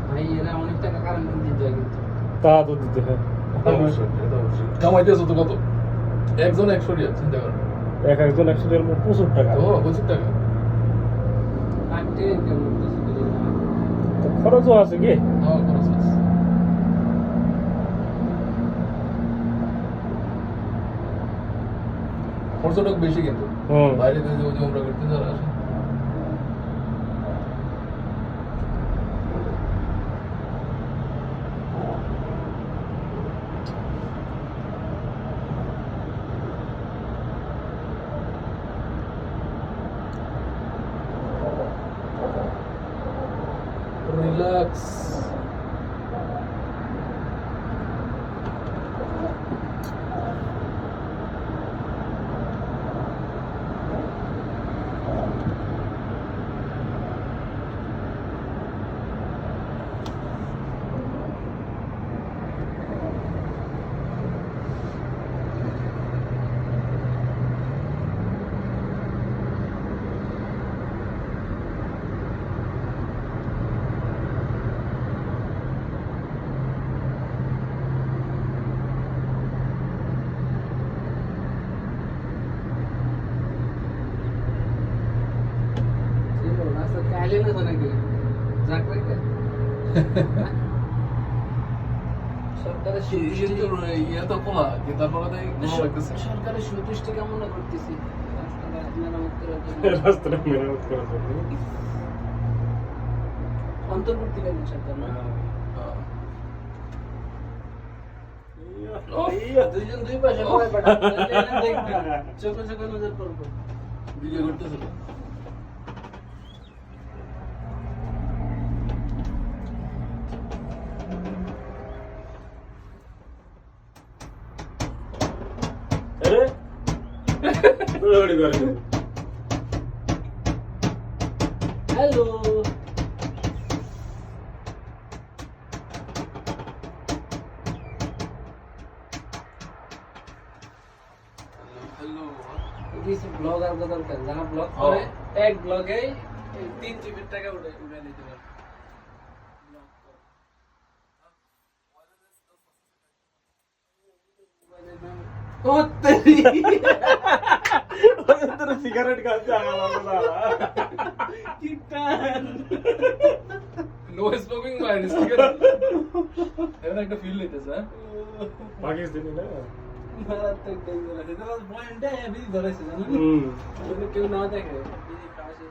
ভাই এরা অনেক টাকা কারেন্ট দিতে হয় কিন্তু। তা তো দিতে হয়। অবশ্যই, এটা অবশ্যই। কামাইতেছো তো কত? একজন 100 রিয়াল, চিন্তা করো। এক একজন 100 রিয়াল মানে প্রচুর টাকা। তো প্রচুর টাকা। আটটে ইনকাম করতেছে দিনে না। তো খরচও আছে কি? হ্যাঁ, খরচ আছে। খরচটা বেশি কিন্তু। হুম। বাইরে থেকে যে উমরা করতে যারা আসে। রিল্যাক্স। ছিল রাস্তা কাইলে না তো নাকি? যাক রেখে। সরকারের ইয়ে তো খোলা, কিন্তু তারপরে তো এই ভালো লাগতেছে। সরকারের সন্তুষ্টি কামনা করতেছি রাস্তাটা মেরামত করার জন্য। রাস্তাটা মেরামত করার জন্য। অন্তর্বর্তীকালীন সরকার না? দুইজন দুই পাশে পড়ে বেটা। দেখবি চোখে চোখে নজর পড়বো। ভিডিও করতেছিল। আরে দৌড়াদৌড়ি করে। Hello hello. কিছু ব্লগার দরকার যারা ব্লগ করে এক ব্লগে 3 জিবি টাকা উঠে নিতে পারে। তোর সিগারেট খাচ্ছে আলাদা। কি টান নো স্মোকিং ভাইরাস, ঠিক আছে? এমন একটা ফিল নিতেছে, হ্যাঁ? পাকিস্তানি না? মারাত্মক ডেঞ্জারাস এটা পয়েন্টে হেভি ধরেছে জানো? হুম। কেউ না দেখে এই পাশে